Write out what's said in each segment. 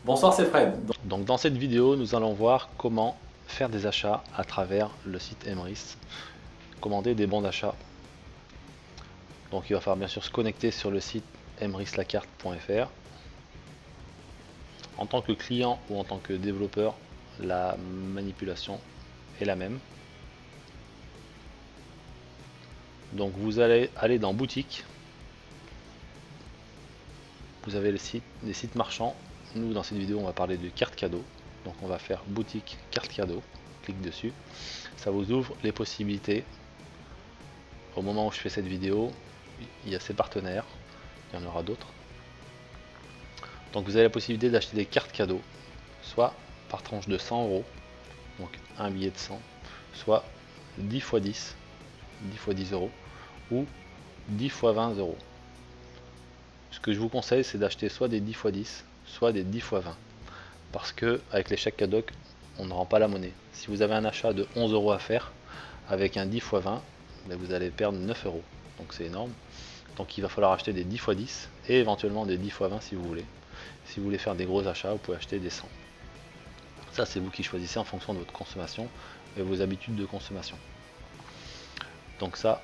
Bonsoir, c'est Fred. Donc dans cette vidéo, nous allons voir comment faire des achats à travers le site Emrys, commander des bons d'achat. Donc il va falloir bien sûr se connecter sur le site emryslacarte.fr. En tant que client ou en tant que développeur, la manipulation est la même. Donc vous allez aller dans boutique. Vous avez les sites marchands. Nous dans cette vidéo on va parler de cartes cadeaux. Donc on va faire boutique carte cadeau. Clique dessus. Ça vous ouvre les possibilités. Au moment où je fais cette vidéo, il y a ces partenaires. Il y en aura d'autres. Donc vous avez la possibilité d'acheter des cartes cadeaux, soit par tranche de 100 euros, donc un billet de 100, soit 10 x 10, 10 x 10 euros, ou 10 x 20 euros. Ce que je vous conseille, c'est d'acheter soit des 10 x 10, soit des 10 x 20. Parce que avec les chèques cadeaux, on ne rend pas la monnaie. Si vous avez un achat de 11 euros à faire, avec un 10 x 20, vous allez perdre 9 euros. Donc c'est énorme. Donc il va falloir acheter des 10 x 10 et éventuellement des 10 x 20 si vous voulez. Si vous voulez faire des gros achats, vous pouvez acheter des 100. Ça, c'est vous qui choisissez en fonction de votre consommation et vos habitudes de consommation. Donc ça,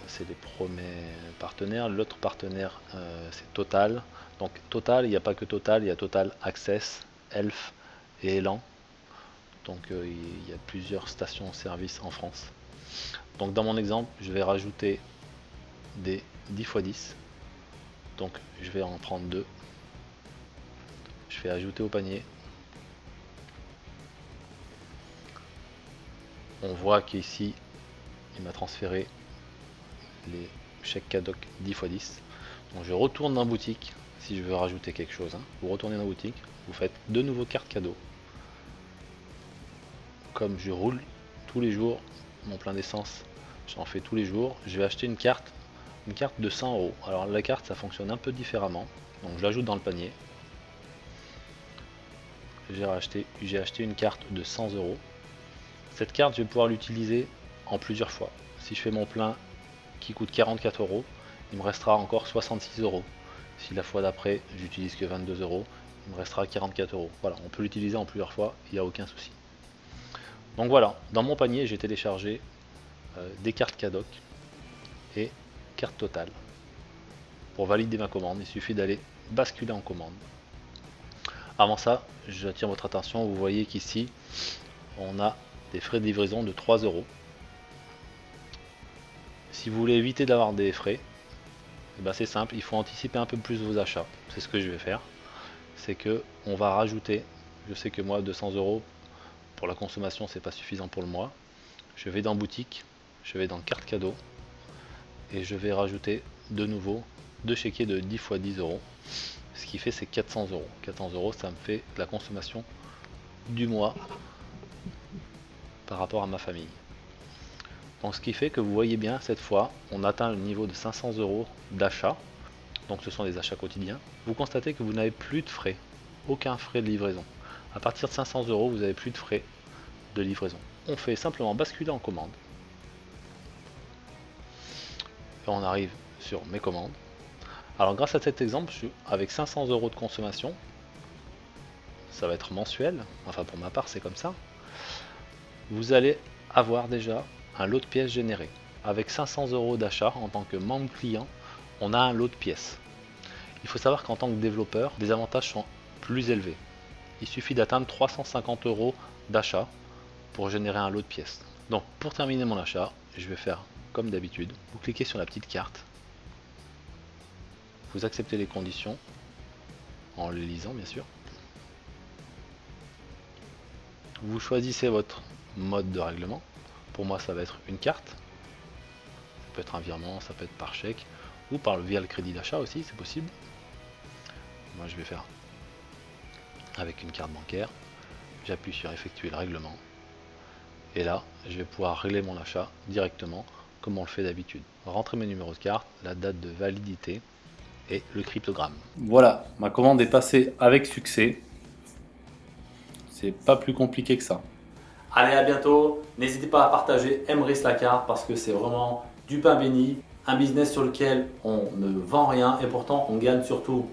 c'est les premiers partenaires. L'autre partenaire, c'est Total. Donc Total, il n'y a pas que Total, il y a Total Access, Elf et Elan. Donc il y a plusieurs stations-service en France. Donc dans mon exemple, je vais rajouter des 10 x 10. Donc je vais en prendre deux. Je fais ajouter au panier. On voit qu'ici, il m'a transféré les chèques cadeaux 10 x 10. Donc je retourne dans boutique si je veux rajouter quelque chose. Vous retournez dans boutique, vous faites de nouveaux cartes cadeaux. Comme je roule tous les jours mon plein d'essence, j'en fais tous les jours, je vais acheter une carte de 100 euros. Alors la carte, ça fonctionne un peu différemment. Donc je l'ajoute dans le panier. J'ai acheté une carte de 100 euros. Cette carte, je vais pouvoir l'utiliser en plusieurs fois. Si je fais mon plein qui coûte 44 euros, il me restera encore 66 euros. Si la fois d'après, j'utilise que 22 euros, il me restera 44 euros. Voilà, on peut l'utiliser en plusieurs fois, il n'y a aucun souci. Donc voilà, dans mon panier, j'ai téléchargé des cartes Cadoc et carte Total. Pour valider ma commande, il suffit d'aller basculer en commande. Avant ça, j'attire votre attention, vous voyez qu'ici, on a des frais de livraison de 3 euros. Si vous voulez éviter d'avoir des frais, c'est simple, il faut anticiper un peu plus vos achats. C'est ce que je vais faire. C'est que on va rajouter, je sais que moi 200 euros pour la consommation c'est pas suffisant pour le mois. Je vais dans boutique, je vais dans carte cadeau et je vais rajouter de nouveau deux chéquiers de 10 x 10 euros. Ce qui fait c'est 400 euros. 400 euros, ça me fait la consommation du mois par rapport à ma famille. Donc ce qui fait que vous voyez bien, cette fois, on atteint le niveau de 500 euros d'achat. Donc ce sont des achats quotidiens. Vous constatez que vous n'avez plus de frais, aucun frais de livraison. À partir de 500 euros, vous n'avez plus de frais de livraison. On fait simplement basculer en commande. Et on arrive sur mes commandes. Alors grâce à cet exemple, avec 500 euros de consommation, ça va être mensuel, enfin pour ma part c'est comme ça, vous allez avoir déjà un lot de pièces généré. Avec 500 euros d'achat en tant que membre client, on a un lot de pièces. Il faut savoir qu'en tant que développeur, les avantages sont plus élevés. Il suffit d'atteindre 350 euros d'achat pour générer un lot de pièces. Donc pour terminer mon achat, je vais faire comme d'habitude. Vous cliquez sur la petite carte. Vous acceptez les conditions en les lisant bien sûr. Vous choisissez votre mode de règlement. Pour moi ça va être une carte. Ça peut être un virement, ça peut être par chèque ou via le crédit d'achat aussi, c'est possible. Moi je vais faire avec une carte bancaire. J'appuie sur effectuer le règlement. Et là, je vais pouvoir régler mon achat directement comme on le fait d'habitude. Rentrer mes numéros de carte, la date de validité et le cryptogramme. Voilà, ma commande est passée avec succès. C'est pas plus compliqué que ça. Allez, à bientôt. N'hésitez pas à partager Emrys la carte parce que c'est vraiment du pain béni. Un business sur lequel on ne vend rien et pourtant on gagne surtout